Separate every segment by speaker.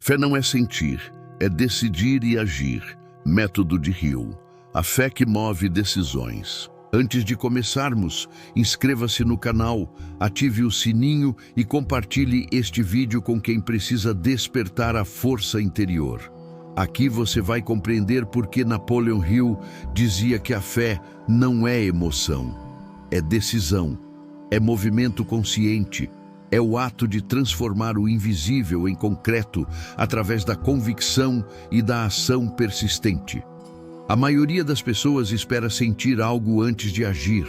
Speaker 1: Fé não é sentir, é decidir e agir. Método de Hill. A fé que move decisões. Antes de começarmos, inscreva-se no canal, ative o sininho e compartilhe este vídeo com quem precisa despertar a força interior. Aqui você vai compreender por que Napoleon Hill dizia que a fé não é emoção, é decisão, é movimento consciente, é o ato de transformar o invisível em concreto através da convicção e da ação persistente. A maioria das pessoas espera sentir algo antes de agir.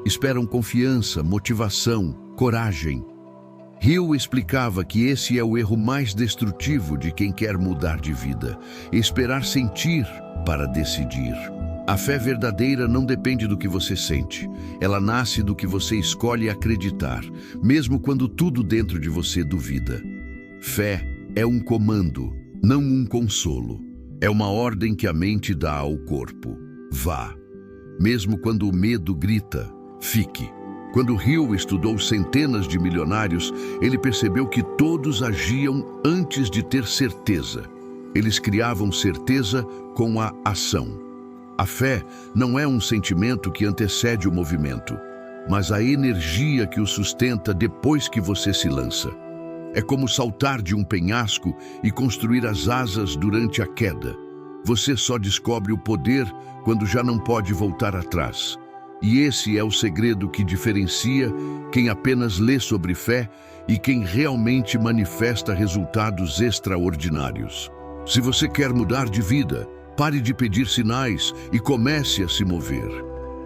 Speaker 1: Esperam confiança, motivação, coragem. Hill explicava que esse é o erro mais destrutivo de quem quer mudar de vida: esperar sentir para decidir. A fé verdadeira não depende do que você sente. Ela nasce do que você escolhe acreditar, mesmo quando tudo dentro de você duvida. Fé é um comando, não um consolo. É uma ordem que a mente dá ao corpo. Vá. Mesmo quando o medo grita, fique. Quando Hill estudou centenas de milionários, ele percebeu que todos agiam antes de ter certeza. Eles criavam certeza com a ação. A fé não é um sentimento que antecede o movimento, mas a energia que o sustenta depois que você se lança. É como saltar de um penhasco e construir as asas durante a queda. Você só descobre o poder quando já não pode voltar atrás. E esse é o segredo que diferencia quem apenas lê sobre fé e quem realmente manifesta resultados extraordinários. Se você quer mudar de vida, pare de pedir sinais e comece a se mover.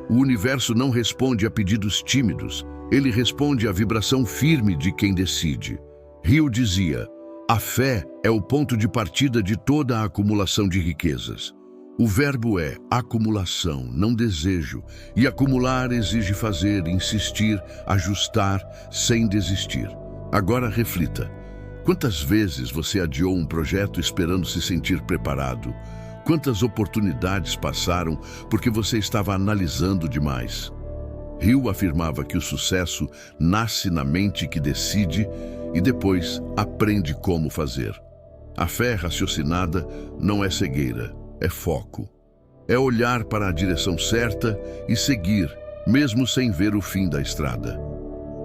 Speaker 1: O universo não responde a pedidos tímidos, ele responde à vibração firme de quem decide. Hill dizia: a fé é o ponto de partida de toda a acumulação de riquezas. O verbo é acumulação, não desejo, e acumular exige fazer, insistir, ajustar, sem desistir. Agora reflita. Quantas vezes você adiou um projeto esperando se sentir preparado? Quantas oportunidades passaram porque você estava analisando demais? Hill afirmava que o sucesso nasce na mente que decide e depois aprende como fazer. A fé raciocinada não é cegueira, é foco. É olhar para a direção certa e seguir, mesmo sem ver o fim da estrada.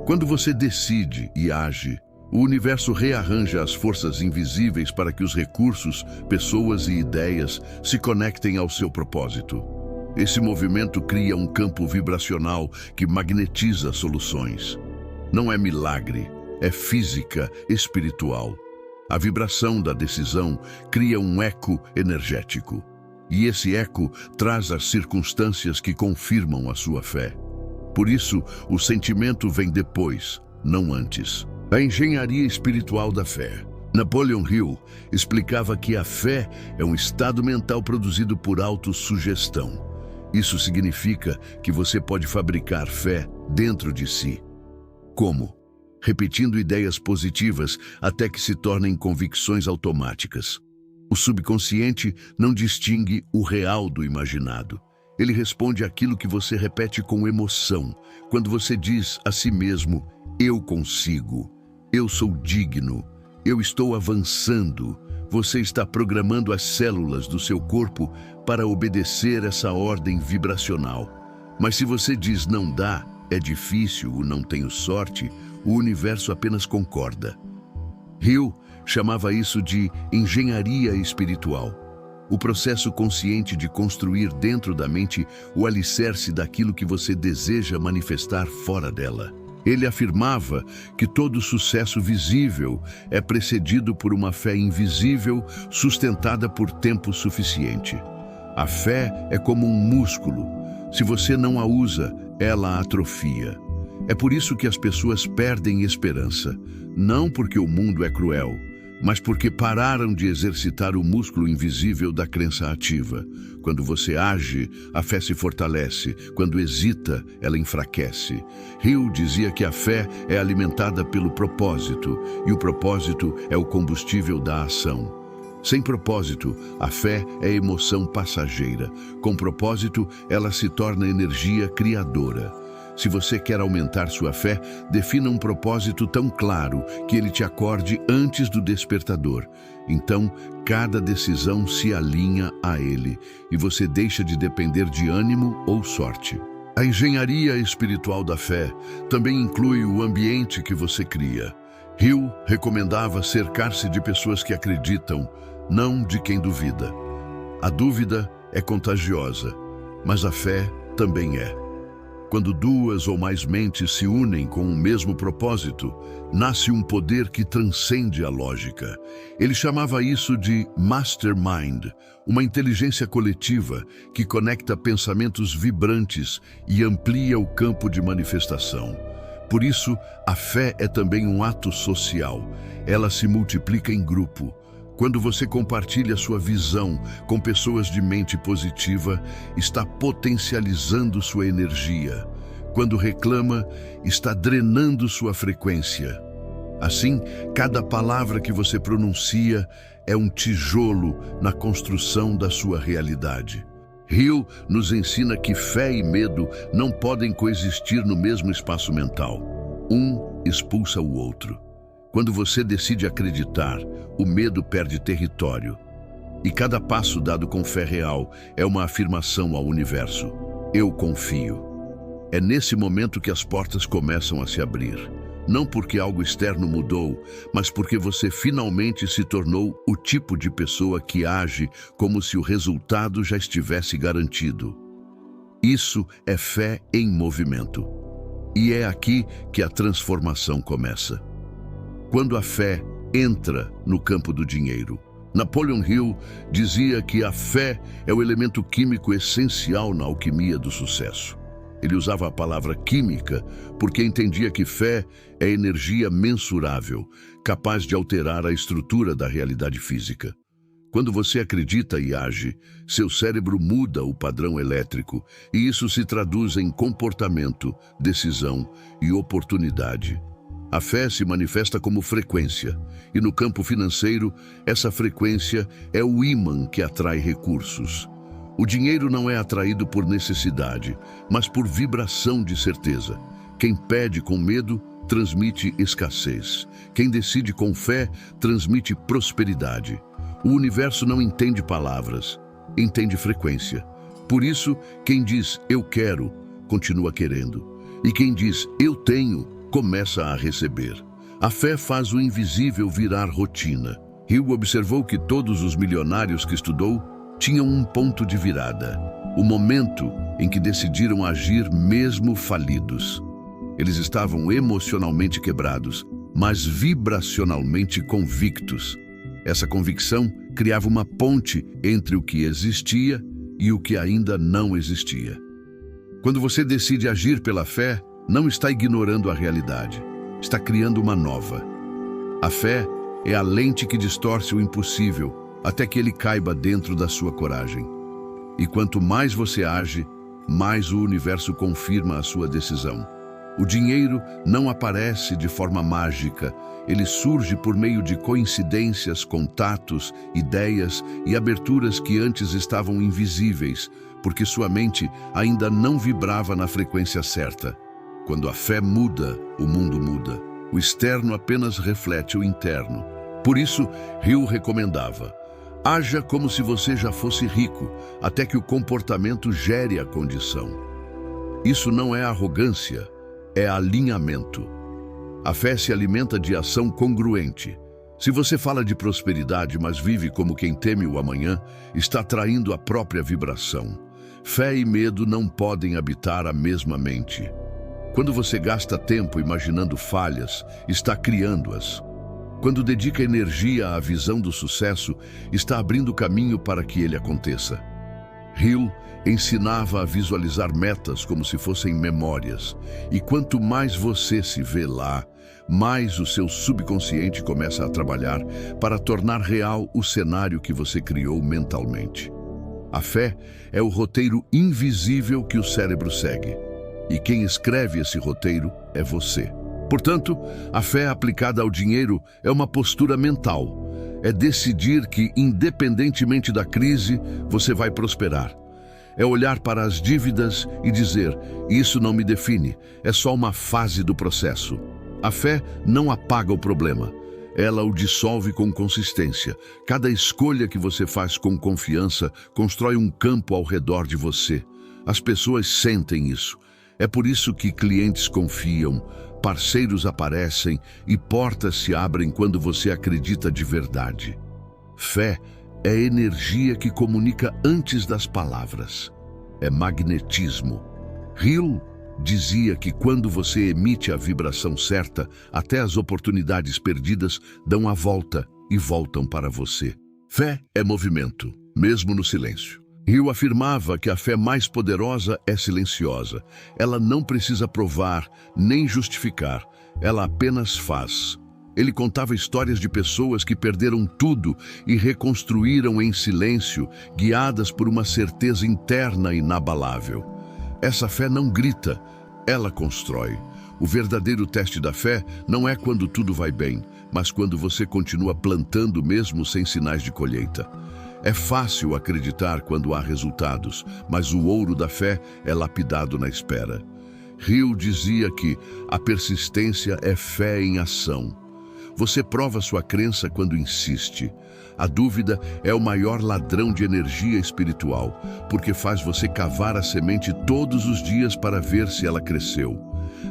Speaker 1: Quando você decide e age, o universo rearranja as forças invisíveis para que os recursos, pessoas e ideias se conectem ao seu propósito. Esse movimento cria um campo vibracional que magnetiza soluções. Não é milagre, é física espiritual. A vibração da decisão cria um eco energético. E esse eco traz as circunstâncias que confirmam a sua fé. Por isso, o sentimento vem depois, não antes. A engenharia espiritual da fé. Napoleon Hill explicava que a fé é um estado mental produzido por autossugestão. Isso significa que você pode fabricar fé dentro de si. Como? Repetindo ideias positivas até que se tornem convicções automáticas. O subconsciente não distingue o real do imaginado. Ele responde àquilo que você repete com emoção. Quando você diz a si mesmo: eu consigo, eu sou digno, eu estou avançando, você está programando as células do seu corpo para obedecer essa ordem vibracional. Mas se você diz não dá, é difícil ou não tenho sorte, o universo apenas concorda. Hill chamava isso de engenharia espiritual. O processo consciente de construir dentro da mente o alicerce daquilo que você deseja manifestar fora dela. Ele afirmava que todo sucesso visível é precedido por uma fé invisível sustentada por tempo suficiente. A fé é como um músculo. Se você não a usa, ela atrofia. É por isso que as pessoas perdem esperança, não porque o mundo é cruel, mas porque pararam de exercitar o músculo invisível da crença ativa. Quando você age, a fé se fortalece. Quando hesita, ela enfraquece. Hill dizia que a fé é alimentada pelo propósito, e o propósito é o combustível da ação. Sem propósito, a fé é emoção passageira. Com propósito, ela se torna energia criadora. Se você quer aumentar sua fé, defina um propósito tão claro que ele te acorde antes do despertador. Então, cada decisão se alinha a ele e você deixa de depender de ânimo ou sorte. A engenharia espiritual da fé também inclui o ambiente que você cria. Hill recomendava cercar-se de pessoas que acreditam, não de quem duvida. A dúvida é contagiosa, mas a fé também é. Quando duas ou mais mentes se unem com o mesmo propósito, nasce um poder que transcende a lógica. Ele chamava isso de mastermind, uma inteligência coletiva que conecta pensamentos vibrantes e amplia o campo de manifestação. Por isso, a fé é também um ato social. Ela se multiplica em grupo. Quando você compartilha sua visão com pessoas de mente positiva, está potencializando sua energia. Quando reclama, está drenando sua frequência. Assim, cada palavra que você pronuncia é um tijolo na construção da sua realidade. Hill nos ensina que fé e medo não podem coexistir no mesmo espaço mental. Um expulsa o outro. Quando você decide acreditar, o medo perde território. E cada passo dado com fé real é uma afirmação ao universo. Eu confio. É nesse momento que as portas começam a se abrir. Não porque algo externo mudou, mas porque você finalmente se tornou o tipo de pessoa que age como se o resultado já estivesse garantido. Isso é fé em movimento. E é aqui que a transformação começa. Quando a fé entra no campo do dinheiro. Napoleon Hill dizia que a fé é o elemento químico essencial na alquimia do sucesso. Ele usava a palavra química porque entendia que fé é energia mensurável, capaz de alterar a estrutura da realidade física. Quando você acredita e age, seu cérebro muda o padrão elétrico e isso se traduz em comportamento, decisão e oportunidade. A fé se manifesta como frequência, e no campo financeiro, essa frequência é o ímã que atrai recursos. O dinheiro não é atraído por necessidade, mas por vibração de certeza. Quem pede com medo, transmite escassez. Quem decide com fé, transmite prosperidade. O universo não entende palavras, entende frequência. Por isso, quem diz "eu quero", continua querendo. E quem diz "eu tenho", começa a receber. A fé faz o invisível virar rotina. Hill observou que todos os milionários que estudou tinham um ponto de virada, o momento em que decidiram agir mesmo falidos. Eles estavam emocionalmente quebrados, mas vibracionalmente convictos. Essa convicção criava uma ponte entre o que existia e o que ainda não existia. Quando você decide agir pela fé, não está ignorando a realidade, está criando uma nova. A fé é a lente que distorce o impossível até que ele caiba dentro da sua coragem. E quanto mais você age, mais o universo confirma a sua decisão. O dinheiro não aparece de forma mágica, ele surge por meio de coincidências, contatos, ideias e aberturas que antes estavam invisíveis, porque sua mente ainda não vibrava na frequência certa. Quando a fé muda, o mundo muda. O externo apenas reflete o interno. Por isso, Hill recomendava: haja como se você já fosse rico, até que o comportamento gere a condição. Isso não é arrogância, é alinhamento. A fé se alimenta de ação congruente. Se você fala de prosperidade, mas vive como quem teme o amanhã, está atraindo a própria vibração. Fé e medo não podem habitar a mesma mente. Quando você gasta tempo imaginando falhas, está criando-as. Quando dedica energia à visão do sucesso, está abrindo caminho para que ele aconteça. Hill ensinava a visualizar metas como se fossem memórias. E quanto mais você se vê lá, mais o seu subconsciente começa a trabalhar para tornar real o cenário que você criou mentalmente. A fé é o roteiro invisível que o cérebro segue. E quem escreve esse roteiro é você. Portanto, a fé aplicada ao dinheiro é uma postura mental. É decidir que, independentemente da crise, você vai prosperar. é olhar para as dívidas e dizer: isso não me define, é só uma fase do processo. A fé não apaga o problema, ela o dissolve com consistência. Cada escolha que você faz com confiança constrói um campo ao redor de você. As pessoas sentem isso. É por isso que clientes confiam, parceiros aparecem e portas se abrem quando você acredita de verdade. Fé é energia que comunica antes das palavras. É magnetismo. Hill dizia que quando você emite a vibração certa, até as oportunidades perdidas dão a volta e voltam para você. Fé é movimento, mesmo no silêncio. Hill afirmava que a fé mais poderosa é silenciosa. Ela não precisa provar, nem justificar. Ela apenas faz. Ele contava histórias de pessoas que perderam tudo e reconstruíram em silêncio, guiadas por uma certeza interna inabalável. Essa fé não grita, ela constrói. O verdadeiro teste da fé não é quando tudo vai bem, mas quando você continua plantando mesmo sem sinais de colheita. É fácil acreditar quando há resultados, mas o ouro da fé é lapidado na espera. Hill dizia que a persistência é fé em ação. Você prova sua crença quando insiste. A dúvida é o maior ladrão de energia espiritual, porque faz você cavar a semente todos os dias para ver se ela cresceu.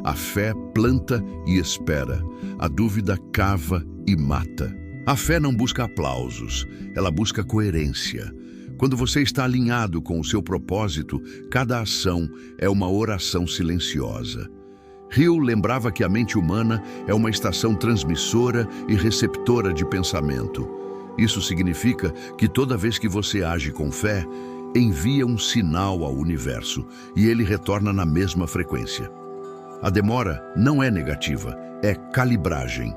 Speaker 1: A fé planta e espera. A dúvida cava e mata. A fé não busca aplausos, ela busca coerência. Quando você está alinhado com o seu propósito, cada ação é uma oração silenciosa. Hill lembrava que a mente humana é uma estação transmissora e receptora de pensamento. Isso significa que toda vez que você age com fé, envia um sinal ao universo e ele retorna na mesma frequência. A demora não é negativa, é calibragem.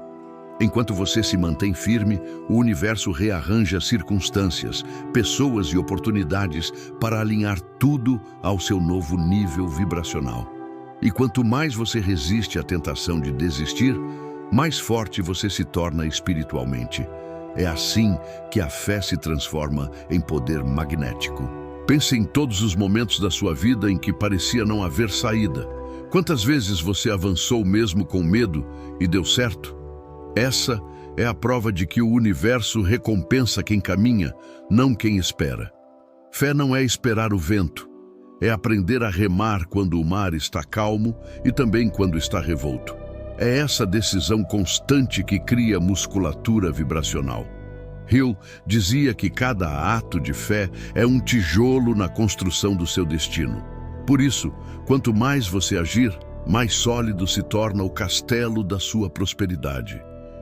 Speaker 1: Enquanto você se mantém firme, o universo rearranja circunstâncias, pessoas e oportunidades para alinhar tudo ao seu novo nível vibracional. E quanto mais você resiste à tentação de desistir, mais forte você se torna espiritualmente. É assim que a fé se transforma em poder magnético. Pense em todos os momentos da sua vida em que parecia não haver saída. Quantas vezes você avançou mesmo com medo e deu certo? Essa é a prova de que o universo recompensa quem caminha, não quem espera. Fé não é esperar o vento, é aprender a remar quando o mar está calmo e também quando está revolto. É essa decisão constante que cria musculatura vibracional. Hill dizia que cada ato de fé é um tijolo na construção do seu destino. Por isso, quanto mais você agir, mais sólido se torna o castelo da sua prosperidade.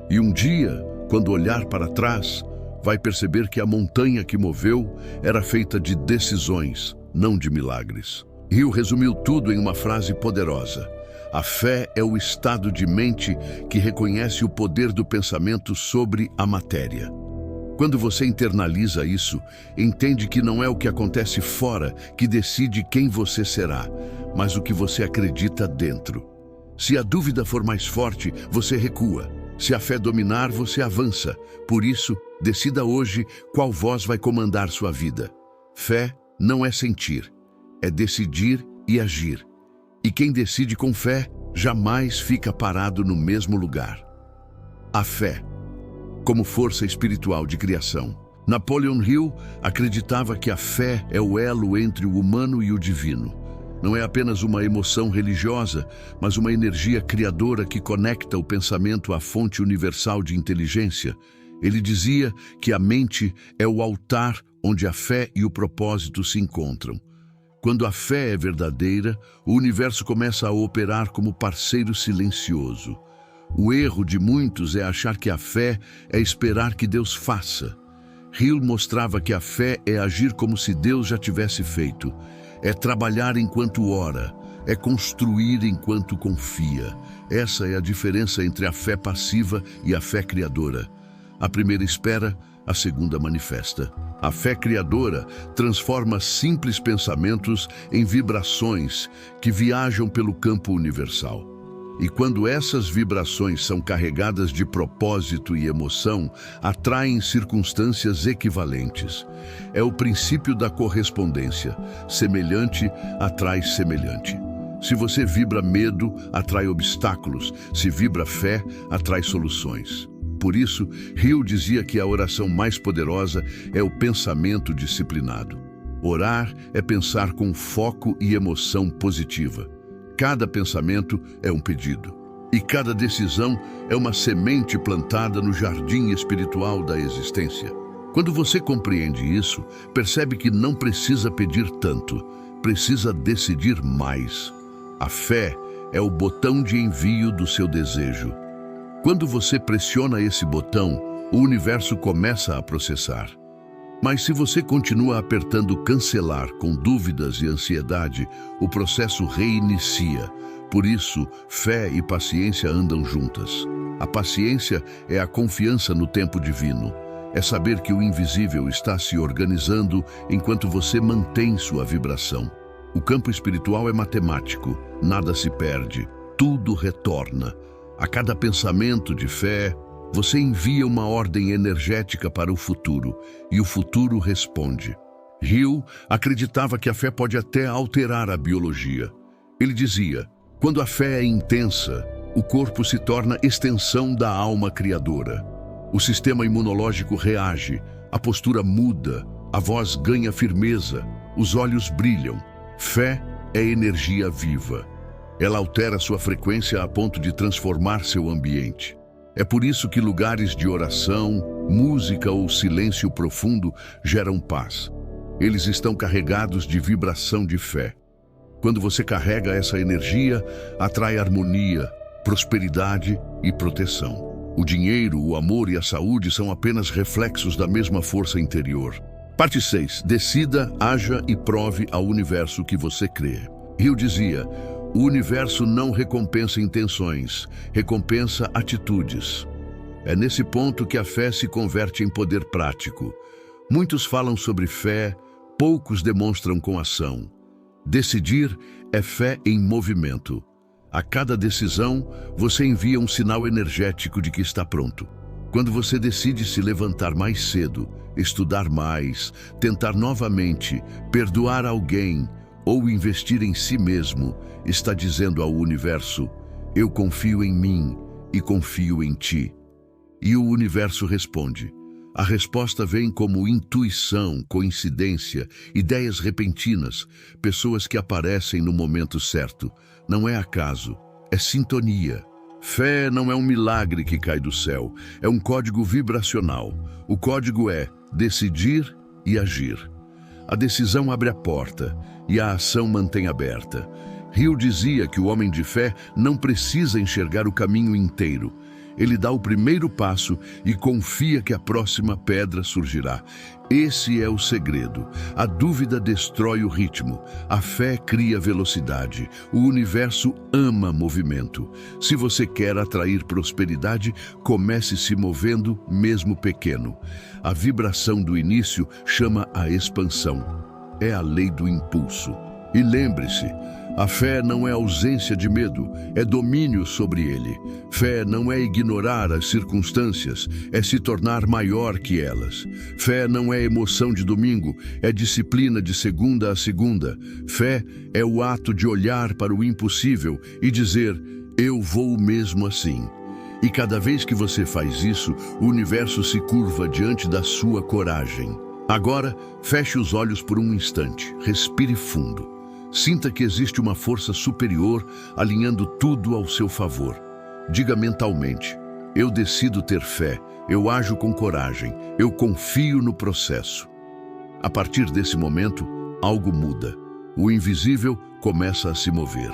Speaker 1: E um dia, quando olhar para trás, vai perceber que a montanha que moveu era feita de decisões, não de milagres. Hill resumiu tudo em uma frase poderosa. A fé é o estado de mente que reconhece o poder do pensamento sobre a matéria. Quando você internaliza isso, entende que não é o que acontece fora que decide quem você será, mas o que você acredita dentro. Se a dúvida for mais forte, você recua. Se a fé dominar, você avança. Por isso, decida hoje qual voz vai comandar sua vida. Fé não é sentir, é decidir e agir. E quem decide com fé, jamais fica parado no mesmo lugar. A fé, como força espiritual de criação. Napoleon Hill acreditava que a fé é o elo entre o humano e o divino. Não é apenas uma emoção religiosa, mas uma energia criadora que conecta o pensamento à fonte universal de inteligência. Ele dizia que a mente é o altar onde a fé e o propósito se encontram. Quando a fé é verdadeira, o universo começa a operar como parceiro silencioso. O erro de muitos é achar que a fé é esperar que Deus faça. Hill mostrava que a fé é agir como se Deus já tivesse feito. É trabalhar enquanto ora, é construir enquanto confia. Essa é a diferença entre a fé passiva e a fé criadora. A primeira espera, a segunda manifesta. A fé criadora transforma simples pensamentos em vibrações que viajam pelo campo universal. E quando essas vibrações são carregadas de propósito e emoção, atraem circunstâncias equivalentes. É o princípio da correspondência. Semelhante atrai semelhante. Se você vibra medo, atrai obstáculos. Se vibra fé, atrai soluções. Por isso, Hill dizia que a oração mais poderosa é o pensamento disciplinado. Orar é pensar com foco e emoção positiva. Cada pensamento é um pedido. E cada decisão é uma semente plantada no jardim espiritual da existência. Quando você compreende isso, percebe que não precisa pedir tanto, precisa decidir mais. A fé é o botão de envio do seu desejo. Quando você pressiona esse botão, o universo começa a processar. Mas se você continua apertando cancelar com dúvidas e ansiedade, o processo reinicia. Por isso, fé e paciência andam juntas. A paciência é a confiança no tempo divino. É saber que o invisível está se organizando enquanto você mantém sua vibração. O campo espiritual é matemático, nada se perde, tudo retorna. A cada pensamento de fé, você envia uma ordem energética para o futuro, e o futuro responde. Hill acreditava que a fé pode até alterar a biologia. Ele dizia, quando a fé é intensa, o corpo se torna extensão da alma criadora. O sistema imunológico reage, a postura muda, a voz ganha firmeza, os olhos brilham. Fé é energia viva. Ela altera sua frequência a ponto de transformar seu ambiente. É por isso que lugares de oração, música ou silêncio profundo geram paz. Eles estão carregados de vibração de fé. Quando você carrega essa energia, atrai harmonia, prosperidade e proteção. O dinheiro, o amor e a saúde são apenas reflexos da mesma força interior. Parte 6. Decida, haja e prove ao universo que você crê. Hill dizia, o universo não recompensa intenções, recompensa atitudes. É nesse ponto que a fé se converte em poder prático. Muitos falam sobre fé, poucos demonstram com ação. Decidir é fé em movimento. A cada decisão, você envia um sinal energético de que está pronto. Quando você decide se levantar mais cedo, estudar mais, tentar novamente, perdoar alguém ou investir em si mesmo, está dizendo ao universo, eu confio em mim e confio em ti. E o universo responde. A resposta vem como intuição, coincidência, ideias repentinas, pessoas que aparecem no momento certo. Não é acaso, é sintonia. Fé não é um milagre que cai do céu, é um código vibracional. O código é decidir e agir. A decisão abre a porta e a ação mantém aberta. Hill dizia que o homem de fé não precisa enxergar o caminho inteiro. Ele dá o primeiro passo e confia que a próxima pedra surgirá. Esse é o segredo. A dúvida destrói o ritmo. A fé cria velocidade. O universo ama movimento. Se você quer atrair prosperidade, comece se movendo, mesmo pequeno. A vibração do início chama a expansão. É a lei do impulso. E lembre-se, a fé não é ausência de medo, é domínio sobre ele. Fé não é ignorar as circunstâncias, é se tornar maior que elas. Fé não é emoção de domingo, é disciplina de segunda a segunda. Fé é o ato de olhar para o impossível e dizer, eu vou mesmo assim. E cada vez que você faz isso, o universo se curva diante da sua coragem. Agora, feche os olhos por um instante, respire fundo. Sinta que existe uma força superior alinhando tudo ao seu favor. Diga mentalmente, eu decido ter fé, eu ajo com coragem, eu confio no processo. A partir desse momento, algo muda. O invisível começa a se mover.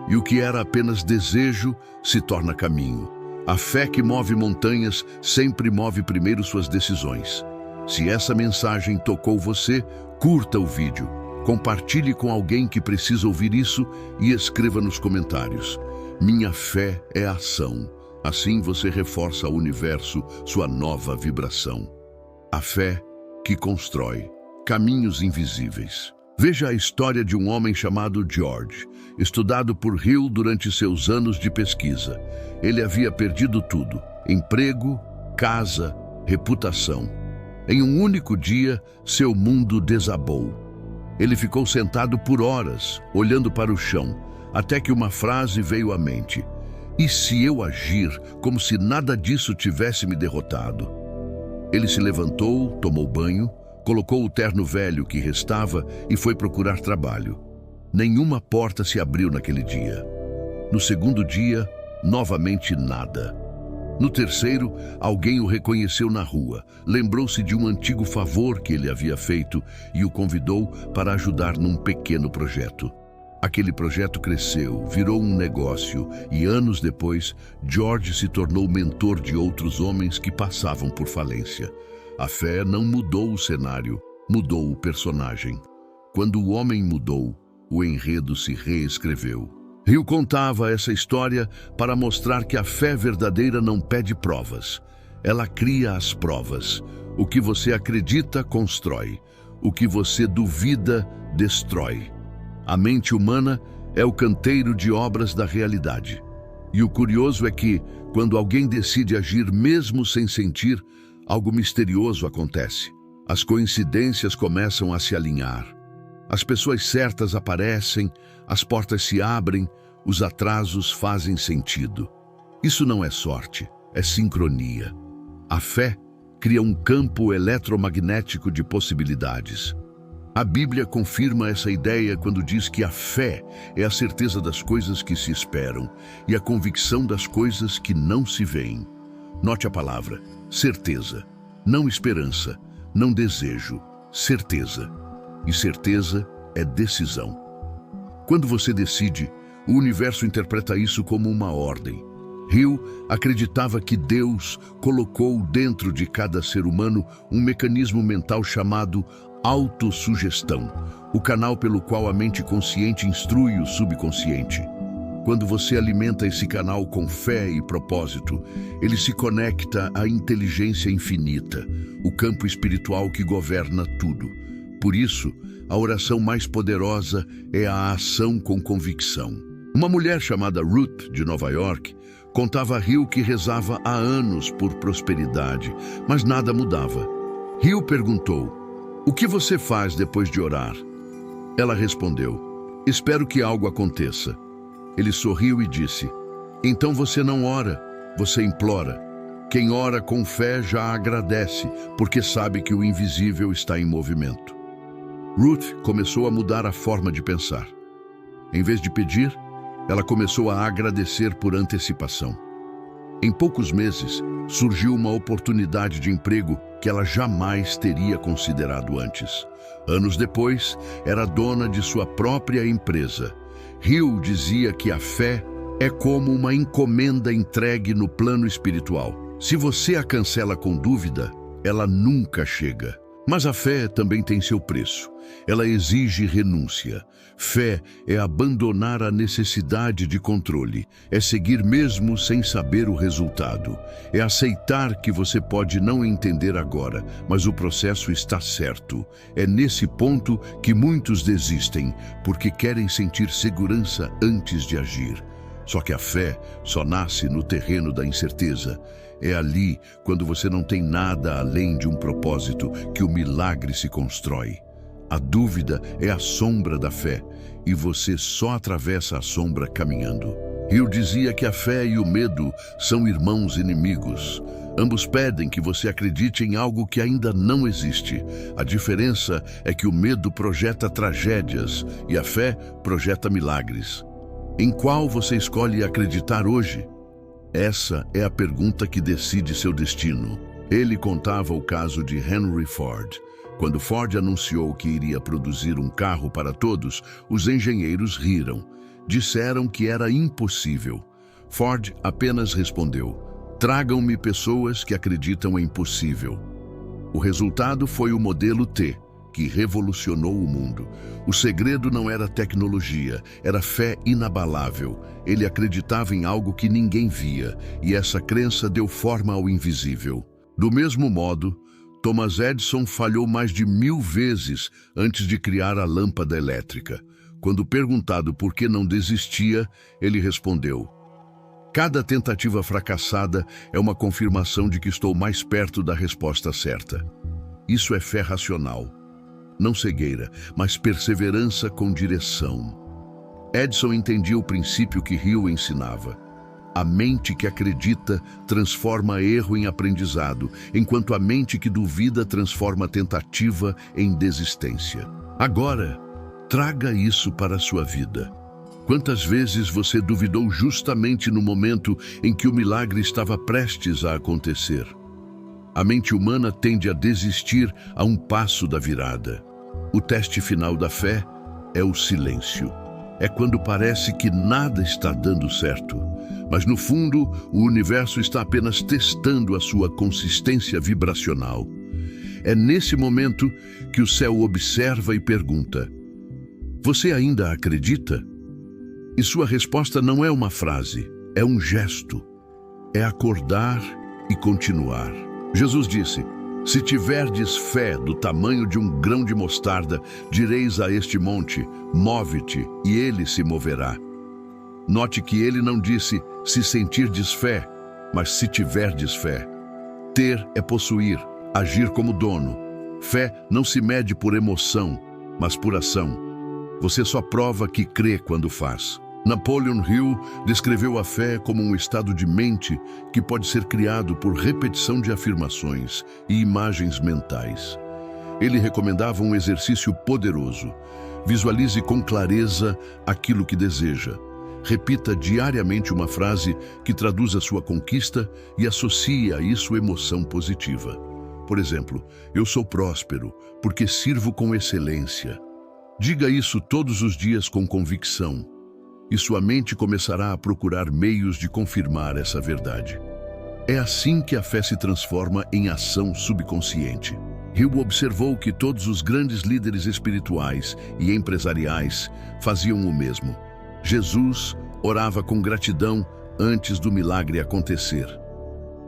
Speaker 1: E o que era apenas desejo se torna caminho. A fé que move montanhas sempre move primeiro suas decisões. Se essa mensagem tocou você, curta o vídeo. Compartilhe com alguém que precisa ouvir isso e escreva nos comentários. Minha fé é ação. Assim você reforça ao universo sua nova vibração. A fé que constrói caminhos invisíveis. Veja a história de um homem chamado George, estudado por Hill durante seus anos de pesquisa. Ele havia perdido tudo: emprego, casa, reputação. Em um único dia, seu mundo desabou. Ele ficou sentado por horas, olhando para o chão, até que uma frase veio à mente: e se eu agir como se nada disso tivesse me derrotado? Ele se levantou, tomou banho, colocou o terno velho que restava e foi procurar trabalho. Nenhuma porta se abriu naquele dia. No segundo dia, novamente nada. No terceiro, alguém o reconheceu na rua, lembrou-se de um antigo favor que ele havia feito e o convidou para ajudar num pequeno projeto. Aquele projeto cresceu, virou um negócio e anos depois, George se tornou mentor de outros homens que passavam por falência. A fé não mudou o cenário, mudou o personagem. Quando o homem mudou, o enredo se reescreveu. Hill contava essa história para mostrar que a fé verdadeira não pede provas. Ela cria as provas. O que você acredita, constrói. O que você duvida, destrói. A mente humana é o canteiro de obras da realidade. E o curioso é que, quando alguém decide agir mesmo sem sentir, algo misterioso acontece. As coincidências começam a se alinhar. As pessoas certas aparecem, as portas se abrem, os atrasos fazem sentido. Isso não é sorte, é sincronia. A fé cria um campo eletromagnético de possibilidades. A Bíblia confirma essa ideia quando diz que a fé é a certeza das coisas que se esperam e a convicção das coisas que não se veem. Note a palavra, certeza, não esperança, não desejo, certeza. E certeza é decisão. Quando você decide, o universo interpreta isso como uma ordem. Hill acreditava que Deus colocou dentro de cada ser humano um mecanismo mental chamado autossugestão, o canal pelo qual a mente consciente instrui o subconsciente. Quando você alimenta esse canal com fé e propósito, ele se conecta à inteligência infinita, o campo espiritual que governa tudo. Por isso, a oração mais poderosa é a ação com convicção. Uma mulher chamada Ruth, de Nova York, contava a Hill que rezava há anos por prosperidade, mas nada mudava. Hill perguntou: "O que você faz depois de orar?" Ela respondeu: "Espero que algo aconteça." Ele sorriu e disse: "Então você não ora, você implora. Quem ora com fé já agradece, porque sabe que o invisível está em movimento." Ruth começou a mudar a forma de pensar. Em vez de pedir, ela começou a agradecer por antecipação. Em poucos meses, surgiu uma oportunidade de emprego que ela jamais teria considerado antes. Anos depois, era dona de sua própria empresa. Hill dizia que a fé é como uma encomenda entregue no plano espiritual. Se você a cancela com dúvida, ela nunca chega. Mas a fé também tem seu preço. Ela exige renúncia. Fé é abandonar a necessidade de controle. É seguir mesmo sem saber o resultado. É aceitar que você pode não entender agora, mas o processo está certo. É nesse ponto que muitos desistem, porque querem sentir segurança antes de agir. Só que a fé só nasce no terreno da incerteza. É ali, quando você não tem nada além de um propósito, que o milagre se constrói. A dúvida é a sombra da fé, e você só atravessa a sombra caminhando. Hill dizia que a fé e o medo são irmãos inimigos. Ambos pedem que você acredite em algo que ainda não existe. A diferença é que o medo projeta tragédias e a fé projeta milagres. Em qual você escolhe acreditar hoje? Essa é a pergunta que decide seu destino. Ele contava o caso de Henry Ford. Quando Ford anunciou que iria produzir um carro para todos, os engenheiros riram. Disseram que era impossível. Ford apenas respondeu: "Tragam-me pessoas que acreditam em possível." O resultado foi o modelo T, que revolucionou o mundo. O segredo não era tecnologia, era fé inabalável. Ele acreditava em algo que ninguém via, e essa crença deu forma ao invisível. Do mesmo modo, Thomas Edison falhou mais de 1000 vezes antes de criar a lâmpada elétrica. Quando perguntado por que não desistia, ele respondeu: "Cada tentativa fracassada é uma confirmação de que estou mais perto da resposta certa." Isso é fé racional. Não cegueira, mas perseverança com direção. Edison entendia o princípio que Hill ensinava. A mente que acredita transforma erro em aprendizado, enquanto a mente que duvida transforma a tentativa em desistência. Agora, traga isso para a sua vida. Quantas vezes você duvidou justamente no momento em que o milagre estava prestes a acontecer? A mente humana tende a desistir a um passo da virada. O teste final da fé é o silêncio. É quando parece que nada está dando certo, mas no fundo o universo está apenas testando a sua consistência vibracional. É nesse momento que o céu observa e pergunta: "Você ainda acredita?" E sua resposta não é uma frase, é um gesto. É acordar e continuar. Jesus disse: "Se tiverdes fé do tamanho de um grão de mostarda, direis a este monte: move-te, e ele se moverá." Note que ele não disse "se sentirdes fé", mas "se tiverdes fé." Ter é possuir, agir como dono. Fé não se mede por emoção, mas por ação. Você só prova que crê quando faz. Napoleon Hill descreveu a fé como um estado de mente que pode ser criado por repetição de afirmações e imagens mentais. Ele recomendava um exercício poderoso. Visualize com clareza aquilo que deseja. Repita diariamente uma frase que traduz a sua conquista e associe a isso emoção positiva. Por exemplo, "Eu sou próspero porque sirvo com excelência." Diga isso todos os dias com convicção, e sua mente começará a procurar meios de confirmar essa verdade. É assim que a fé se transforma em ação subconsciente. Hill observou que todos os grandes líderes espirituais e empresariais faziam o mesmo. Jesus orava com gratidão antes do milagre acontecer.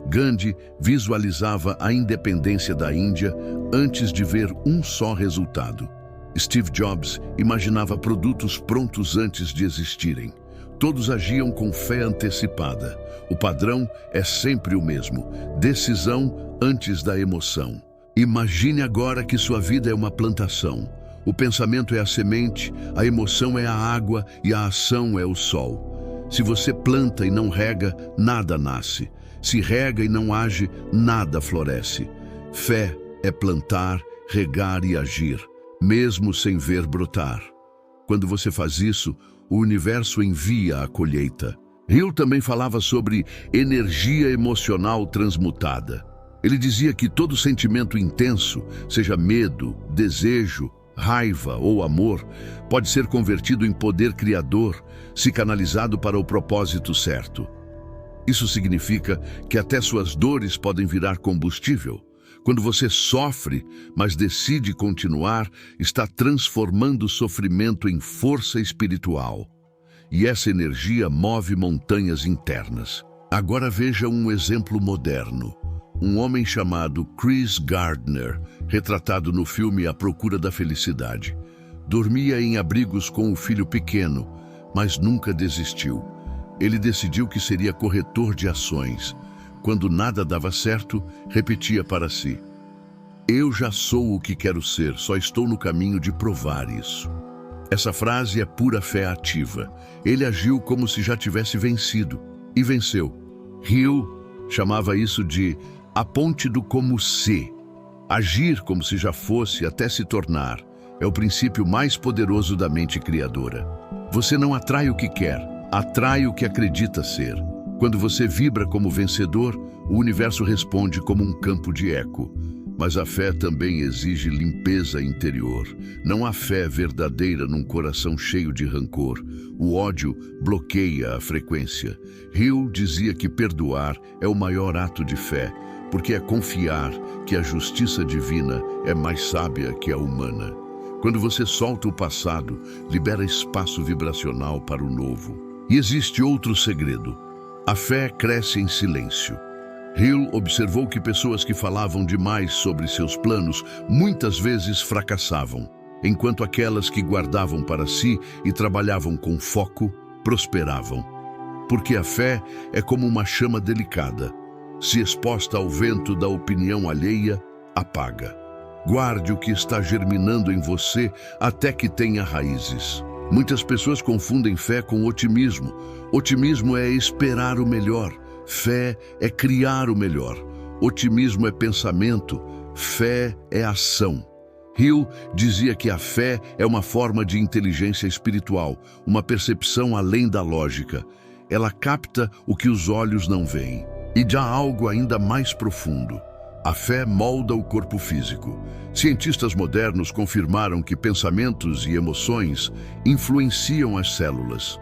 Speaker 1: Gandhi visualizava a independência da Índia antes de ver um só resultado. Steve Jobs imaginava produtos prontos antes de existirem. Todos agiam com fé antecipada. O padrão é sempre o mesmo: decisão antes da emoção. Imagine agora que sua vida é uma plantação. O pensamento é a semente, a emoção é a água e a ação é o sol. Se você planta e não rega, nada nasce. Se rega e não age, nada floresce. Fé é plantar, regar e agir, mesmo sem ver brotar. Quando você faz isso, o universo envia a colheita. Hill também falava sobre energia emocional transmutada. Ele dizia que todo sentimento intenso, seja medo, desejo, raiva ou amor, pode ser convertido em poder criador se canalizado para o propósito certo. Isso significa que até suas dores podem virar combustível. Quando você sofre, mas decide continuar, está transformando o sofrimento em força espiritual. E essa energia move montanhas internas. Agora veja um exemplo moderno. Um homem chamado Chris Gardner, retratado no filme A Procura da Felicidade. Dormia em abrigos com o filho pequeno, mas nunca desistiu. Ele decidiu que seria corretor de ações. Quando nada dava certo, repetia para si: "Eu já sou o que quero ser, só estou no caminho de provar isso." Essa frase é pura fé ativa. Ele agiu como se já tivesse vencido, e venceu. Hill chamava isso de a ponte do como se. Agir como se já fosse até se tornar é o princípio mais poderoso da mente criadora. Você não atrai o que quer, atrai o que acredita ser. Quando você vibra como vencedor, o universo responde como um campo de eco. Mas a fé também exige limpeza interior. Não há fé verdadeira num coração cheio de rancor. O ódio bloqueia a frequência. Hill dizia que perdoar é o maior ato de fé, porque é confiar que a justiça divina é mais sábia que a humana. Quando você solta o passado, libera espaço vibracional para o novo. E existe outro segredo. A fé cresce em silêncio. Hill observou que pessoas que falavam demais sobre seus planos muitas vezes fracassavam, enquanto aquelas que guardavam para si e trabalhavam com foco prosperavam. Porque a fé é como uma chama delicada. Se exposta ao vento da opinião alheia, apaga. Guarde o que está germinando em você até que tenha raízes. Muitas pessoas confundem fé com otimismo. Otimismo é esperar o melhor. Fé é criar o melhor. Otimismo é pensamento. Fé é ação. Hill dizia que a fé é uma forma de inteligência espiritual, uma percepção além da lógica. Ela capta o que os olhos não veem. E já algo ainda mais profundo. A fé molda o corpo físico. Cientistas modernos confirmaram que pensamentos e emoções influenciam as células.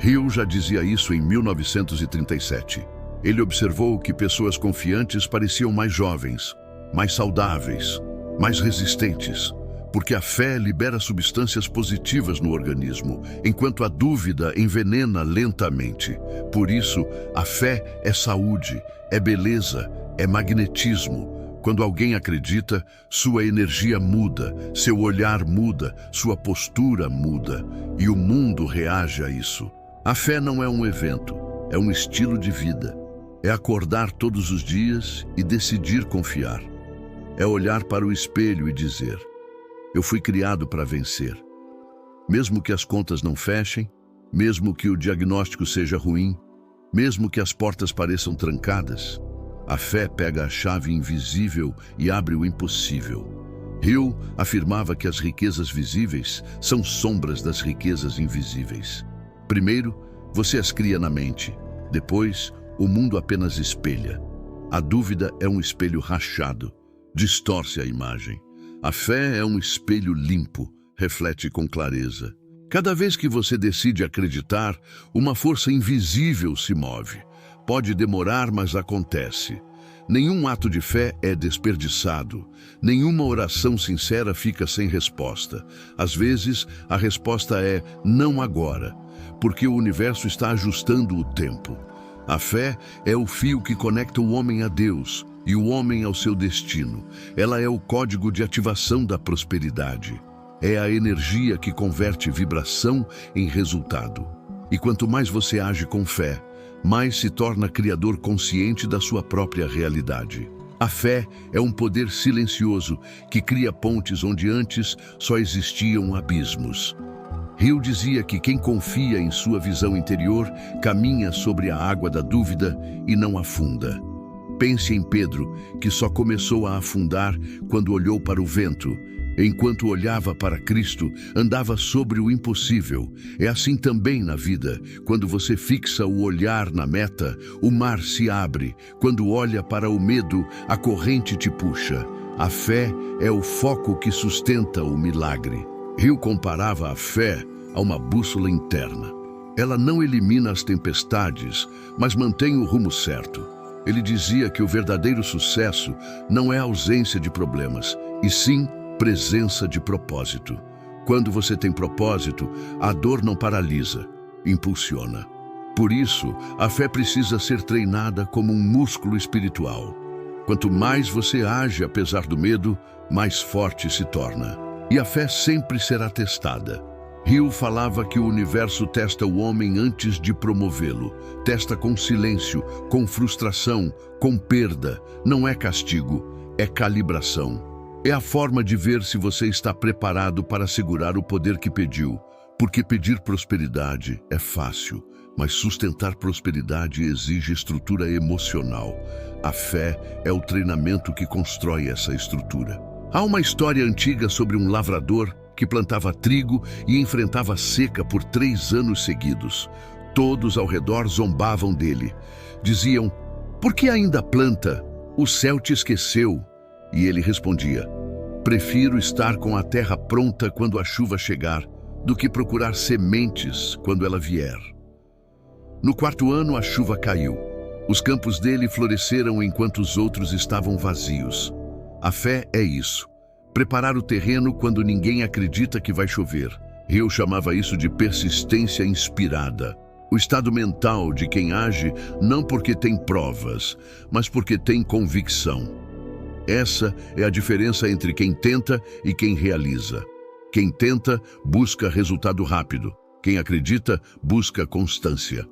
Speaker 1: Hill já dizia isso em 1937. Ele observou que pessoas confiantes pareciam mais jovens, mais saudáveis, mais resistentes, porque a fé libera substâncias positivas no organismo, enquanto a dúvida envenena lentamente. Por isso, a fé é saúde, é beleza, é magnetismo. Quando alguém acredita, sua energia muda, seu olhar muda, sua postura muda, e o mundo reage a isso. A fé não é um evento, é um estilo de vida. É acordar todos os dias e decidir confiar. É olhar para o espelho e dizer: eu fui criado para vencer. Mesmo que as contas não fechem, mesmo que o diagnóstico seja ruim, mesmo que as portas pareçam trancadas, a fé pega a chave invisível e abre o impossível. Hill afirmava que as riquezas visíveis são sombras das riquezas invisíveis. Primeiro, você as cria na mente. Depois, o mundo apenas espelha. A dúvida é um espelho rachado, distorce a imagem. A fé é um espelho limpo, reflete com clareza. Cada vez que você decide acreditar, uma força invisível se move. Pode demorar, mas acontece. Nenhum ato de fé é desperdiçado. Nenhuma oração sincera fica sem resposta. Às vezes, a resposta é não agora, porque o universo está ajustando o tempo. A fé é o fio que conecta o homem a Deus e o homem ao seu destino. Ela é o código de ativação da prosperidade. É a energia que converte vibração em resultado. E quanto mais você age com fé, mais se torna criador consciente da sua própria realidade. A fé é um poder silencioso que cria pontes onde antes só existiam abismos. Hill dizia que quem confia em sua visão interior caminha sobre a água da dúvida e não afunda. Pense em Pedro, que só começou a afundar quando olhou para o vento. Enquanto olhava para Cristo, andava sobre o impossível. É assim também na vida. Quando você fixa o olhar na meta, o mar se abre. Quando olha para o medo, a corrente te puxa. A fé é o foco que sustenta o milagre. Hill comparava a fé a uma bússola interna. Ela não elimina as tempestades, mas mantém o rumo certo. Ele dizia que o verdadeiro sucesso não é ausência de problemas, e sim presença de propósito. Quando você tem propósito, a dor não paralisa, impulsiona. Por isso, a fé precisa ser treinada como um músculo espiritual. Quanto mais você age apesar do medo, mais forte se torna. E a fé sempre será testada. Hill falava que o universo testa o homem antes de promovê-lo. Testa com silêncio, com frustração, com perda. Não é castigo, é calibração. É a forma de ver se você está preparado para segurar o poder que pediu. Porque pedir prosperidade é fácil, mas sustentar prosperidade exige estrutura emocional. A fé é o treinamento que constrói essa estrutura. Há uma história antiga sobre um lavrador que plantava trigo e enfrentava seca por 3 anos seguidos. Todos ao redor zombavam dele. Diziam: "Por que ainda planta? O céu te esqueceu." E ele respondia: "Prefiro estar com a terra pronta quando a chuva chegar, do que procurar sementes quando ela vier." No 4º ano, a chuva caiu. Os campos dele floresceram enquanto os outros estavam vazios. A fé é isso. Preparar o terreno quando ninguém acredita que vai chover. Eu chamava isso de persistência inspirada. o estado mental de quem age não porque tem provas, mas porque tem convicção. Essa é a diferença entre quem tenta e quem realiza. Quem tenta busca resultado rápido. Quem acredita busca constância.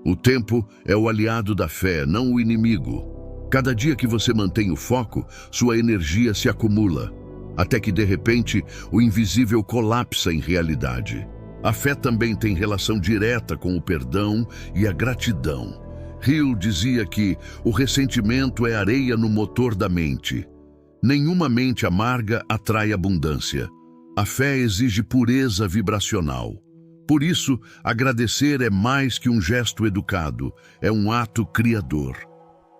Speaker 1: O tempo é o aliado da fé, não o inimigo. Cada dia que você mantém o foco, sua energia se acumula, até que de repente o invisível colapsa em realidade. A fé também tem relação direta com o perdão e a gratidão. Hill dizia que o ressentimento é areia no motor da mente. Nenhuma mente amarga atrai abundância. A fé exige pureza vibracional. Por isso, agradecer é mais que um gesto educado, é um ato criador.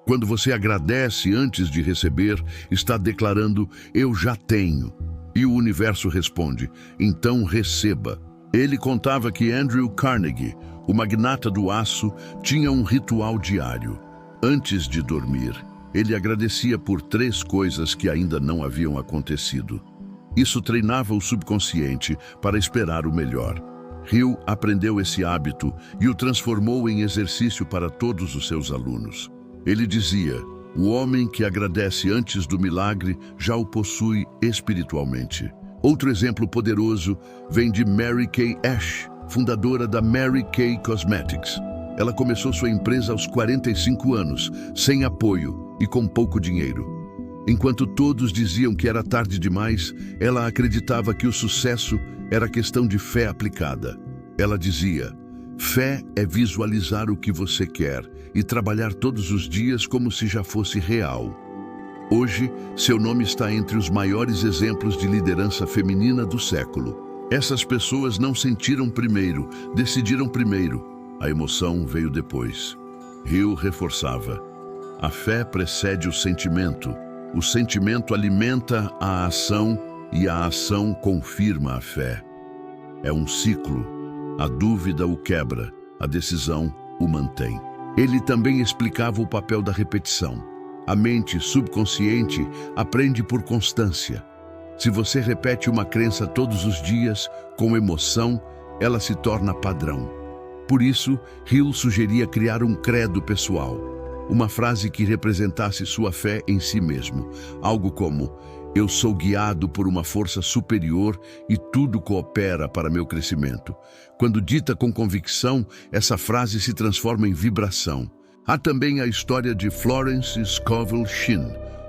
Speaker 1: Quando você agradece antes de receber, está declarando, eu já tenho. E o universo responde, então receba. Ele contava que Andrew Carnegie, o magnata do aço, tinha um ritual diário. Antes de dormir, ele agradecia por 3 coisas que ainda não haviam acontecido. Isso treinava o subconsciente para esperar o melhor. Hill aprendeu esse hábito e o transformou em exercício para todos os seus alunos. Ele dizia, o homem que agradece antes do milagre já o possui espiritualmente. Outro exemplo poderoso vem de Mary Kay Ash, fundadora da Mary Kay Cosmetics. Ela começou sua empresa aos 45 anos, sem apoio e com pouco dinheiro. Enquanto todos diziam que era tarde demais, ela acreditava que o sucesso era questão de fé aplicada. Ela dizia, fé é visualizar o que você quer e trabalhar todos os dias como se já fosse real. Hoje, seu nome está entre os maiores exemplos de liderança feminina do século. Essas pessoas não sentiram primeiro, decidiram primeiro. A emoção veio depois. Hill reforçava, a fé precede o sentimento alimenta a ação e a ação confirma a fé. É um ciclo. A dúvida o quebra, a decisão o mantém. Ele também explicava o papel da repetição. A mente subconsciente aprende por constância. Se você repete uma crença todos os dias, com emoção, ela se torna padrão. Por isso, Hill sugeria criar um credo pessoal. Uma frase que representasse sua fé em si mesmo. Algo como, eu sou guiado por uma força superior e tudo coopera para meu crescimento. Quando dita com convicção, essa frase se transforma em vibração. Há também a história de Florence Scovel Shinn,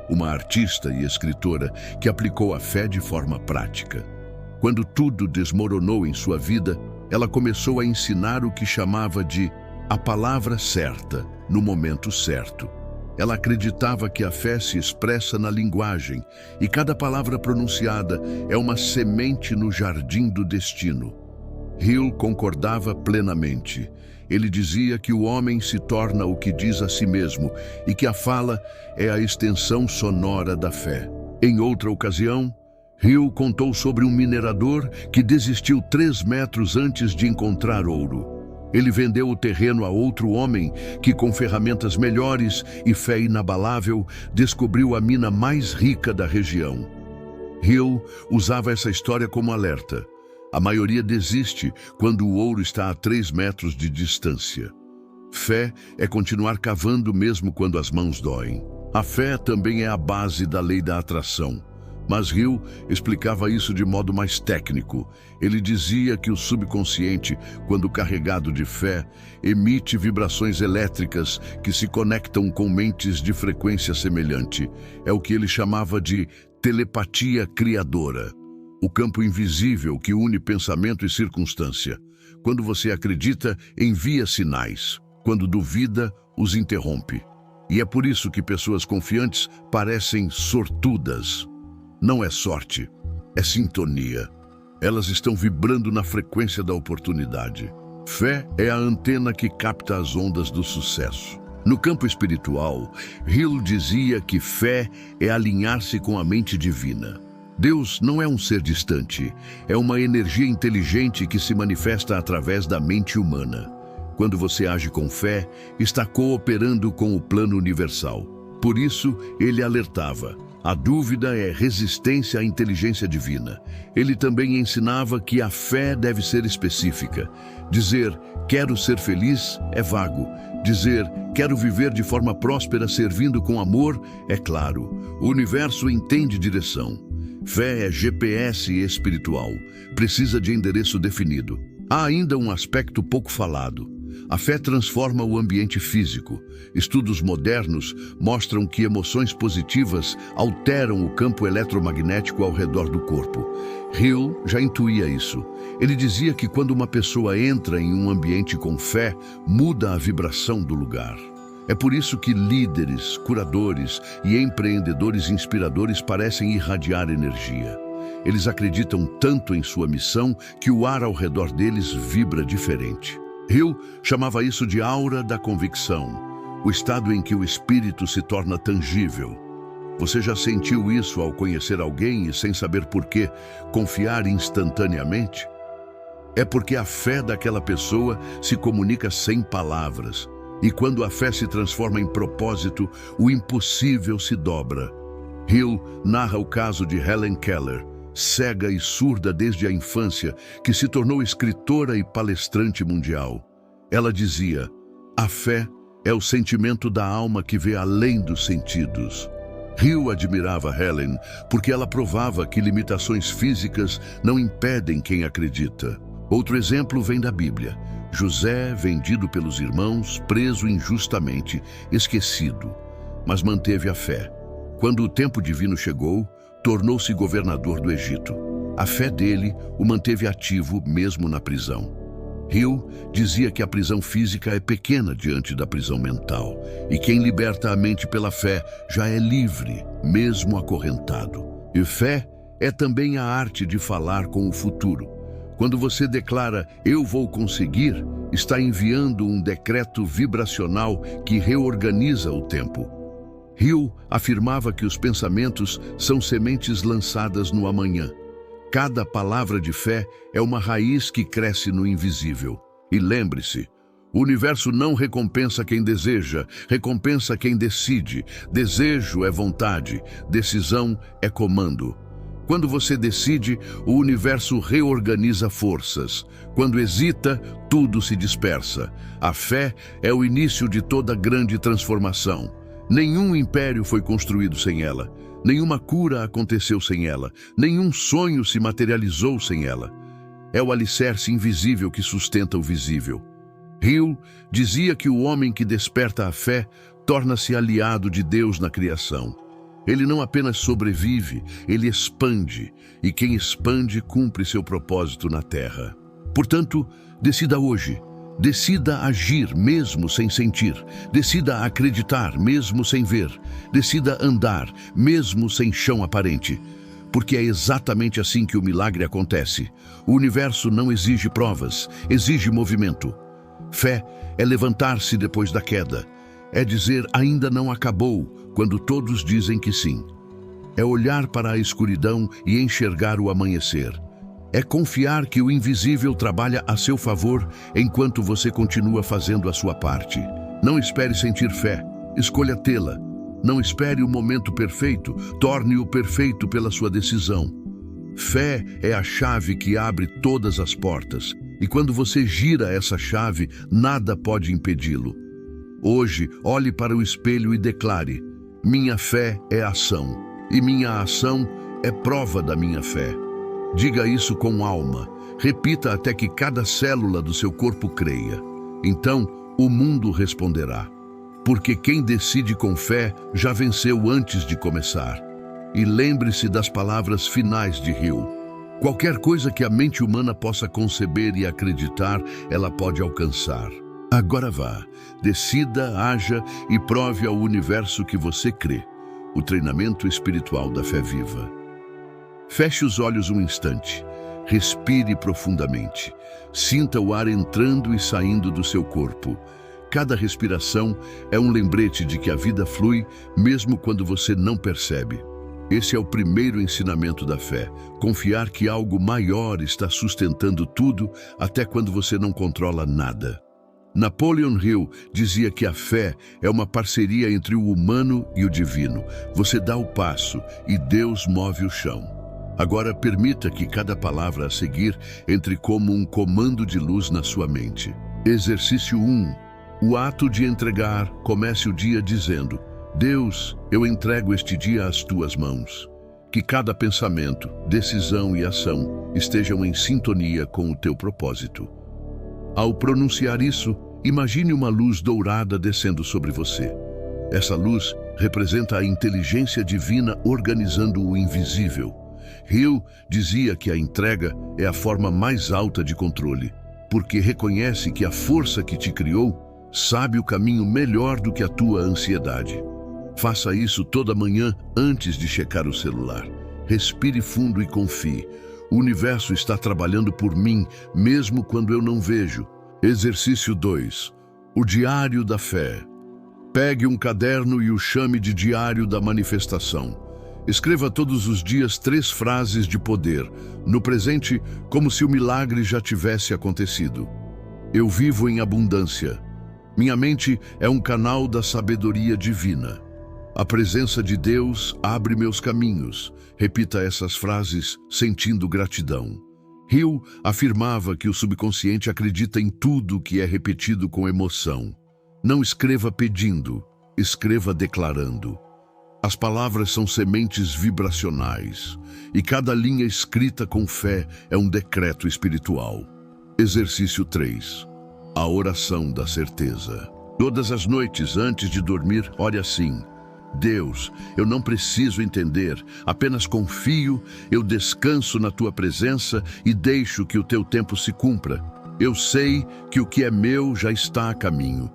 Speaker 1: uma artista e escritora que aplicou a fé de forma prática. Quando tudo desmoronou em sua vida, ela começou a ensinar o que chamava de a palavra certa, no momento certo. Ela acreditava que a fé se expressa na linguagem e cada palavra pronunciada é uma semente no jardim do destino. Hill concordava plenamente. Ele dizia que o homem se torna o que diz a si mesmo e que a fala é a extensão sonora da fé. Em outra ocasião, Hill contou sobre um minerador que desistiu 3 metros antes de encontrar ouro. Ele vendeu o terreno a outro homem que, com ferramentas melhores e fé inabalável, descobriu a mina mais rica da região. Hill usava essa história como alerta. A maioria desiste quando o ouro está a 3 metros de distância. Fé é continuar cavando mesmo quando as mãos doem. A fé também é a base da lei da atração. Mas Hill explicava isso de modo mais técnico. Ele dizia que o subconsciente, quando carregado de fé, emite vibrações elétricas que se conectam com mentes de frequência semelhante. É o que ele chamava de telepatia criadora. O campo invisível que une pensamento e circunstância. Quando você acredita, envia sinais. Quando duvida, os interrompe. E é por isso que pessoas confiantes parecem sortudas. Não é sorte, é sintonia. Elas estão vibrando na frequência da oportunidade. Fé é a antena que capta as ondas do sucesso. No campo espiritual, Hill dizia que fé é alinhar-se com a mente divina. Deus não é um ser distante, é uma energia inteligente que se manifesta através da mente humana. Quando você age com fé, está cooperando com o plano universal. Por isso, ele alertava: a dúvida é resistência à inteligência divina. Ele também ensinava que a fé deve ser específica. Dizer, quero ser feliz, é vago. Dizer, quero viver de forma próspera servindo com amor, é claro. O universo entende direção. Fé é GPS espiritual. Precisa de endereço definido. Há ainda um aspecto pouco falado. A fé transforma o ambiente físico. Estudos modernos mostram que emoções positivas alteram o campo eletromagnético ao redor do corpo. Hill já intuía isso. Ele dizia que quando uma pessoa entra em um ambiente com fé, muda a vibração do lugar. É por isso que líderes, curadores e empreendedores inspiradores parecem irradiar energia. Eles acreditam tanto em sua missão que o ar ao redor deles vibra diferente. Hill chamava isso de aura da convicção, o estado em que o espírito se torna tangível. Você já sentiu isso ao conhecer alguém e, sem saber porquê, confiar instantaneamente? É porque a fé daquela pessoa se comunica sem palavras. E quando a fé se transforma em propósito, o impossível se dobra. Hill narra o caso de Helen Keller, cega e surda desde a infância, que se tornou escritora e palestrante mundial. Ela dizia: a fé é o sentimento da alma que vê além dos sentidos. Hill admirava Helen porque ela provava que limitações físicas não impedem quem acredita. Outro exemplo vem da Bíblia. José, vendido pelos irmãos, preso injustamente, esquecido, mas manteve a fé. Quando o tempo divino chegou, tornou-se governador do Egito. A fé dele o manteve ativo mesmo na prisão. Hill dizia que a prisão física é pequena diante da prisão mental, e quem liberta a mente pela fé já é livre, mesmo acorrentado. E fé é também a arte de falar com o futuro. Quando você declara, eu vou conseguir, está enviando um decreto vibracional que reorganiza o tempo. Hill afirmava que os pensamentos são sementes lançadas no amanhã. Cada palavra de fé é uma raiz que cresce no invisível. E lembre-se, o universo não recompensa quem deseja, recompensa quem decide. Desejo é vontade, decisão é comando. Quando você decide, o universo reorganiza forças. Quando hesita, tudo se dispersa. A fé é o início de toda grande transformação. Nenhum império foi construído sem ela. Nenhuma cura aconteceu sem ela. Nenhum sonho se materializou sem ela. É o alicerce invisível que sustenta o visível. Hill dizia que o homem que desperta a fé torna-se aliado de Deus na criação. Ele não apenas sobrevive, ele expande, e quem expande cumpre seu propósito na terra. Portanto, decida hoje. Decida agir mesmo sem sentir. Decida acreditar mesmo sem ver. Decida andar mesmo sem chão aparente. Porque é exatamente assim que o milagre acontece. O universo não exige provas, exige movimento. Fé é levantar-se depois da queda. É dizer ainda não acabou, quando todos dizem que sim. É olhar para a escuridão e enxergar o amanhecer. É confiar que o invisível trabalha a seu favor enquanto você continua fazendo a sua parte. Não espere sentir fé, escolha tê-la. Não espere o momento perfeito, torne-o perfeito pela sua decisão. Fé é a chave que abre todas as portas, e quando você gira essa chave, nada pode impedi-lo. Hoje, olhe para o espelho e declare: minha fé é ação, e minha ação é prova da minha fé. Diga isso com alma. Repita até que cada célula do seu corpo creia. Então, o mundo responderá. Porque quem decide com fé já venceu antes de começar. E lembre-se das palavras finais de Hill. Qualquer coisa que a mente humana possa conceber e acreditar, ela pode alcançar. Agora vá, decida, haja e prove ao universo que você crê. O treinamento espiritual da fé viva. Feche os olhos um instante. Respire profundamente. Sinta o ar entrando e saindo do seu corpo. Cada respiração é um lembrete de que a vida flui, mesmo quando você não percebe. Esse é o primeiro ensinamento da fé. Confiar que algo maior está sustentando tudo, até quando você não controla nada. Napoleon Hill dizia que a fé é uma parceria entre o humano e o divino. Você dá o passo e Deus move o chão. Agora permita que cada palavra a seguir entre como um comando de luz na sua mente. Exercício 1. O ato de entregar. Comece o dia dizendo: Deus, eu entrego este dia às tuas mãos. Que cada pensamento, decisão e ação estejam em sintonia com o teu propósito. Ao pronunciar isso, imagine uma luz dourada descendo sobre você. Essa luz representa a inteligência divina organizando o invisível. Hill dizia que a entrega é a forma mais alta de controle, porque reconhece que a força que te criou sabe o caminho melhor do que a tua ansiedade. Faça isso toda manhã antes de checar o celular. Respire fundo e confie. O universo está trabalhando por mim, mesmo quando eu não vejo. Exercício 2. O diário da fé. Pegue um caderno e o chame de diário da manifestação. Escreva todos os dias 3 frases de poder, no presente, como se o milagre já tivesse acontecido. Eu vivo em abundância. Minha mente é um canal da sabedoria divina. A presença de Deus abre meus caminhos. Repita essas frases sentindo gratidão. Hill afirmava que o subconsciente acredita em tudo que é repetido com emoção. Não escreva pedindo, escreva declarando. As palavras são sementes vibracionais, e cada linha escrita com fé é um decreto espiritual. Exercício 3. A oração da certeza. Todas as noites, antes de dormir, ore assim: Deus, eu não preciso entender, apenas confio, eu descanso na tua presença e deixo que o teu tempo se cumpra. Eu sei que o que é meu já está a caminho.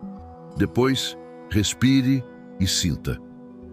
Speaker 1: Depois, respire e sinta.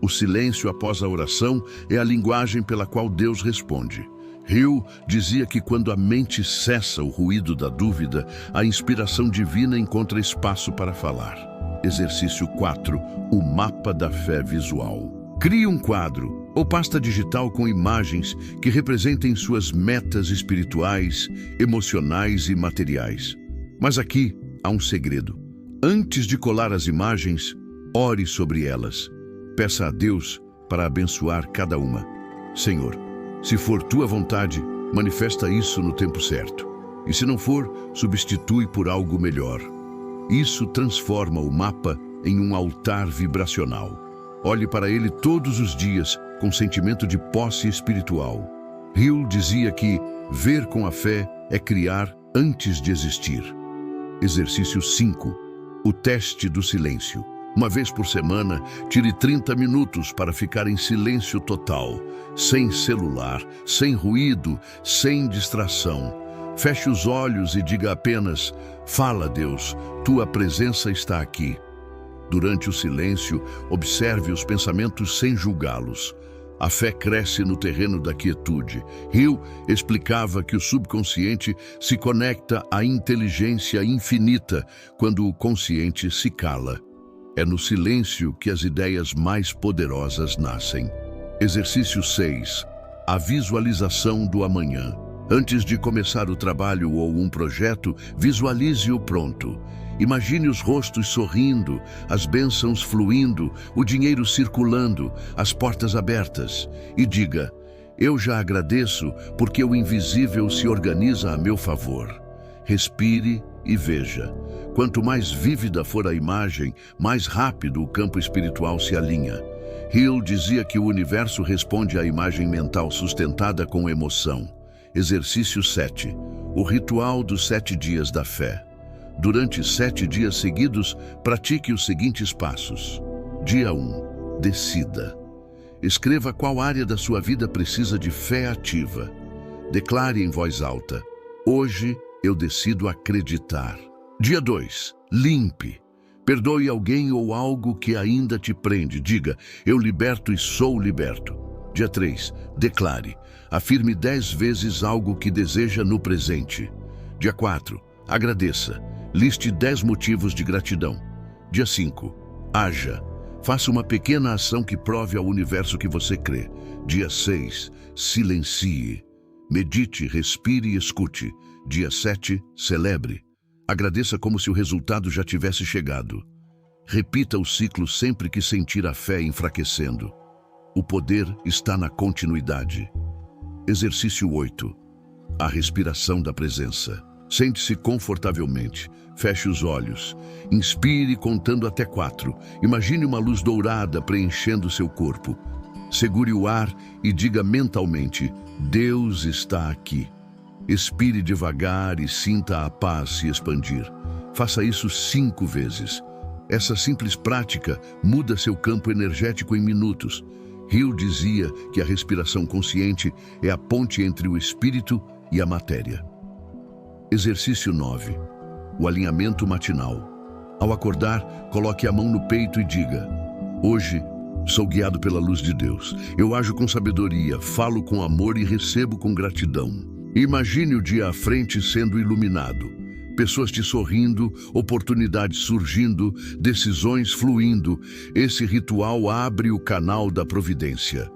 Speaker 1: O silêncio após a oração é a linguagem pela qual Deus responde. Hill dizia que quando a mente cessa o ruído da dúvida, a inspiração divina encontra espaço para falar. Exercício 4. O mapa da fé visual. Crie um quadro ou pasta digital com imagens que representem suas metas espirituais, emocionais e materiais. Mas aqui há um segredo. Antes de colar as imagens, ore sobre elas. Peça a Deus para abençoar cada uma. Senhor, se for tua vontade, manifesta isso no tempo certo. E se não for, substitui por algo melhor. Isso transforma o mapa em um altar vibracional. Olhe para ele todos os dias com sentimento de posse espiritual. Hill dizia que ver com a fé é criar antes de existir. Exercício 5. O teste do silêncio. Uma vez por semana, tire 30 minutos para ficar em silêncio total, sem celular, sem ruído, sem distração. Feche os olhos e diga apenas: fala, Deus, tua presença está aqui. Durante o silêncio, observe os pensamentos sem julgá-los. A fé cresce no terreno da quietude. Hill explicava que o subconsciente se conecta à inteligência infinita quando o consciente se cala. É no silêncio que as ideias mais poderosas nascem. Exercício 6. A visualização do amanhã. Antes de começar o trabalho ou um projeto, visualize-o pronto. Imagine os rostos sorrindo, as bênçãos fluindo, o dinheiro circulando, as portas abertas. E diga: eu já agradeço porque o invisível se organiza a meu favor. Respire e veja. Quanto mais vívida for a imagem, mais rápido o campo espiritual se alinha. Hill dizia que o universo responde à imagem mental sustentada com emoção. Exercício 7. O ritual dos 7 dias da fé. Durante 7 dias seguidos, pratique os seguintes passos. Dia 1. Decida. Escreva qual área da sua vida precisa de fé ativa. Declare em voz alta: hoje eu decido acreditar. Dia 2. Limpe. Perdoe alguém ou algo que ainda te prende. Diga: eu liberto e sou liberto. Dia 3. Declare. Afirme 10 vezes algo que deseja no presente. Dia 4. Agradeça. Liste 10 motivos de gratidão. Dia 5. Haja. Faça uma pequena ação que prove ao universo que você crê. Dia 6. Silencie. Medite, respire e escute. Dia 7. Celebre. Agradeça como se o resultado já tivesse chegado. Repita o ciclo sempre que sentir a fé enfraquecendo. O poder está na continuidade. Exercício 8. A respiração da presença. Sente-se confortavelmente. Feche os olhos. Inspire contando até 4. Imagine uma luz dourada preenchendo seu corpo. Segure o ar e diga mentalmente: Deus está aqui. Expire devagar e sinta a paz se expandir. Faça isso 5 vezes. Essa simples prática muda seu campo energético em minutos. Hill dizia que a respiração consciente é a ponte entre o espírito e a matéria. Exercício 9. O alinhamento matinal. Ao acordar, coloque a mão no peito e diga: Hoje sou guiado pela luz de Deus. Eu ajo com sabedoria, falo com amor e recebo com gratidão. Imagine o dia à frente sendo iluminado. Pessoas te sorrindo, oportunidades surgindo, decisões fluindo. Esse ritual abre o canal da providência.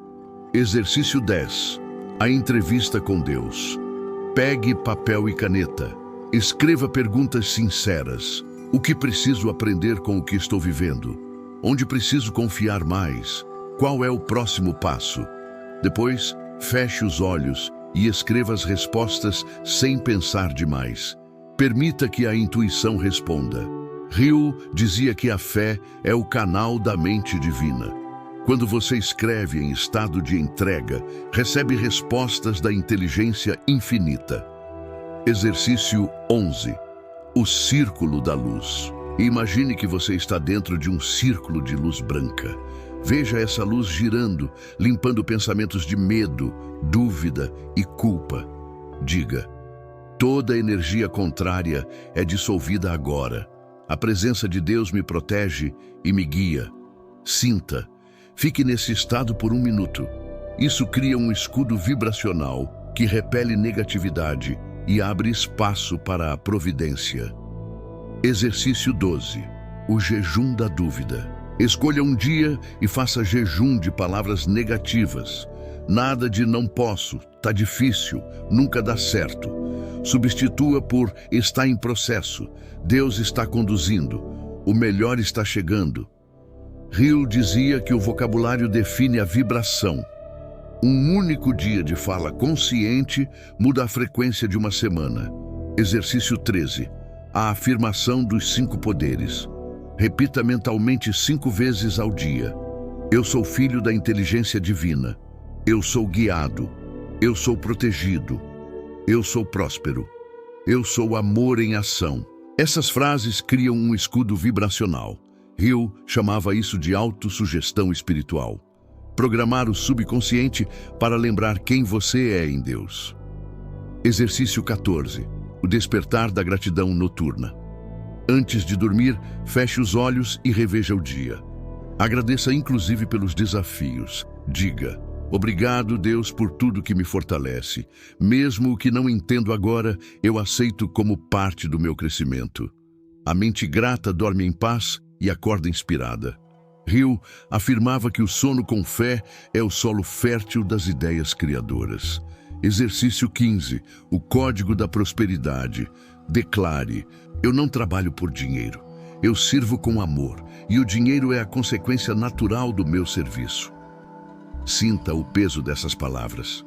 Speaker 1: Exercício 10. A entrevista com Deus. Pegue papel e caneta. Escreva perguntas sinceras. O que preciso aprender com o que estou vivendo? Onde preciso confiar mais? Qual é o próximo passo? Depois, feche os olhos e escreva as respostas sem pensar demais. Permita que a intuição responda. Hill dizia que a fé é o canal da mente divina. Quando você escreve em estado de entrega, recebe respostas da inteligência infinita. Exercício 11. O círculo da luz. Imagine que você está dentro de um círculo de luz branca. Veja essa luz girando, limpando pensamentos de medo, dúvida e culpa. Diga: toda energia contrária é dissolvida agora. A presença de Deus me protege e me guia. Sinta. Fique nesse estado por 1 minuto. Isso cria um escudo vibracional que repele negatividade e abre espaço para a providência. Exercício 12. O jejum da dúvida. Escolha um dia e faça jejum de palavras negativas. Nada de não posso, tá difícil, nunca dá certo. Substitua por está em processo, Deus está conduzindo, o melhor está chegando. Hill dizia que o vocabulário define a vibração. Um único dia de fala consciente muda a frequência de uma semana. Exercício 13. A afirmação dos 5 poderes. Repita mentalmente 5 vezes ao dia. Eu sou filho da inteligência divina. Eu sou guiado. Eu sou protegido. Eu sou próspero. Eu sou amor em ação. Essas frases criam um escudo vibracional. Hill chamava isso de autossugestão espiritual. Programar o subconsciente para lembrar quem você é em Deus. Exercício 14. O despertar da gratidão noturna. Antes de dormir, feche os olhos e reveja o dia. Agradeça inclusive pelos desafios. Diga: obrigado, Deus, por tudo que me fortalece. Mesmo o que não entendo agora, eu aceito como parte do meu crescimento. A mente grata dorme em paz e acorda inspirada. Hill afirmava que o sono com fé é o solo fértil das ideias criadoras. Exercício 15. O código da prosperidade. Declare: eu não trabalho por dinheiro. Eu sirvo com amor, e o dinheiro é a consequência natural do meu serviço. Sinta o peso dessas palavras.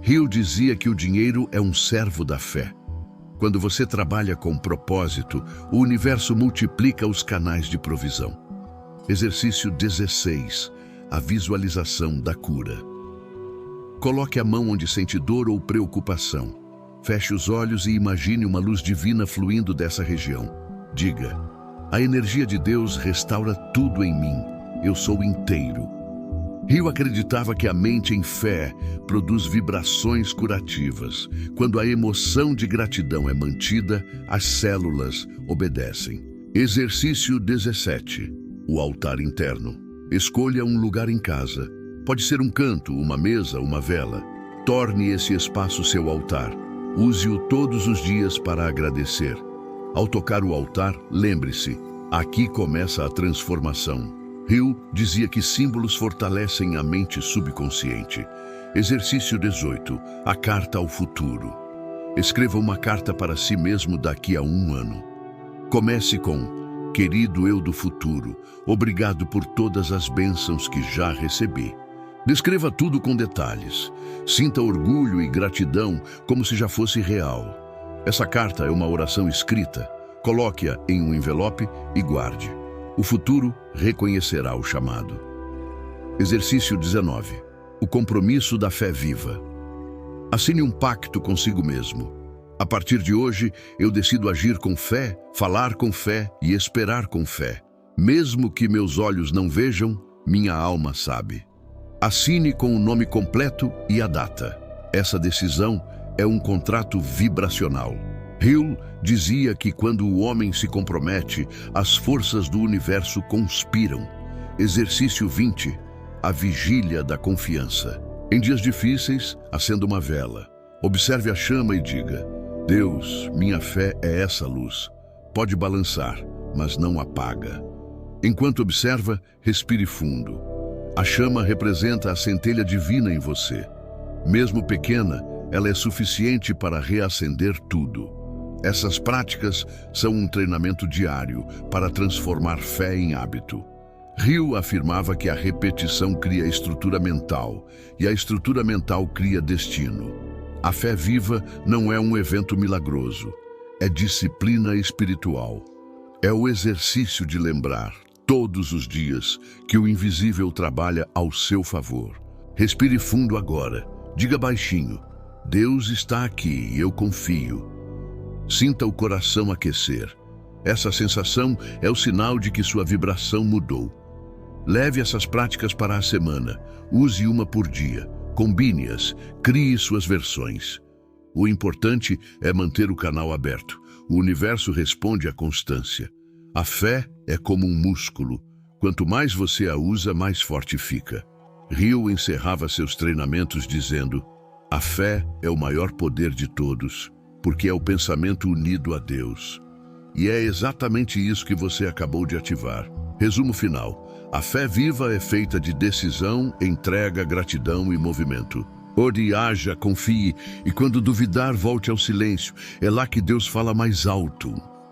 Speaker 1: Hill dizia que o dinheiro é um servo da fé. Quando você trabalha com propósito, o universo multiplica os canais de provisão. Exercício 16. A visualização da cura. Coloque a mão onde sente dor ou preocupação. Feche os olhos e imagine uma luz divina fluindo dessa região. Diga: a energia de Deus restaura tudo em mim. Eu sou inteiro. Hill acreditava que a mente em fé produz vibrações curativas. Quando a emoção de gratidão é mantida, as células obedecem. Exercício 17. O altar interno. Escolha um lugar em casa. Pode ser um canto, uma mesa, uma vela. Torne esse espaço seu altar. Use-o todos os dias para agradecer. Ao tocar o altar, lembre-se: aqui começa a transformação. Hill dizia que símbolos fortalecem a mente subconsciente. Exercício 18. A carta ao futuro. Escreva uma carta para si mesmo daqui a 1 ano. Comece com: querido eu do futuro, obrigado por todas as bênçãos que já recebi. Descreva tudo com detalhes. Sinta orgulho e gratidão como se já fosse real. Essa carta é uma oração escrita. Coloque-a em um envelope e guarde. O futuro reconhecerá o chamado. Exercício 19. O compromisso da fé viva. Assine um pacto consigo mesmo. A partir de hoje, eu decido agir com fé, falar com fé e esperar com fé. Mesmo que meus olhos não vejam, minha alma sabe. Assine com o nome completo e a data. Essa decisão é um contrato vibracional. Hill dizia que quando o homem se compromete, as forças do universo conspiram. Exercício 20. A vigília da confiança. Em dias difíceis, acenda uma vela. Observe a chama e diga: Deus, minha fé é essa luz. Pode balançar, mas não apaga. Enquanto observa, respire fundo. A chama representa a centelha divina em você. Mesmo pequena, ela é suficiente para reacender tudo. Essas práticas são um treinamento diário para transformar fé em hábito. Hill afirmava que a repetição cria estrutura mental e a estrutura mental cria destino. A fé viva não é um evento milagroso, é disciplina espiritual. É o exercício de lembrar, todos os dias, que o invisível trabalha ao seu favor. Respire fundo agora. Diga baixinho: Deus está aqui e eu confio. Sinta o coração aquecer. Essa sensação é o sinal de que sua vibração mudou. Leve essas práticas para a semana. Use uma por dia. Combine-as. Crie suas versões. O importante é manter o canal aberto. O universo responde à constância. A fé é como um músculo. Quanto mais você a usa, mais forte fica. Hill encerrava seus treinamentos dizendo: a fé é o maior poder de todos, porque é o pensamento unido a Deus. E é exatamente isso que você acabou de ativar. Resumo final: a fé viva é feita de decisão, entrega, gratidão e movimento. Ore, haja, confie, e quando duvidar, volte ao silêncio. É lá que Deus fala mais alto.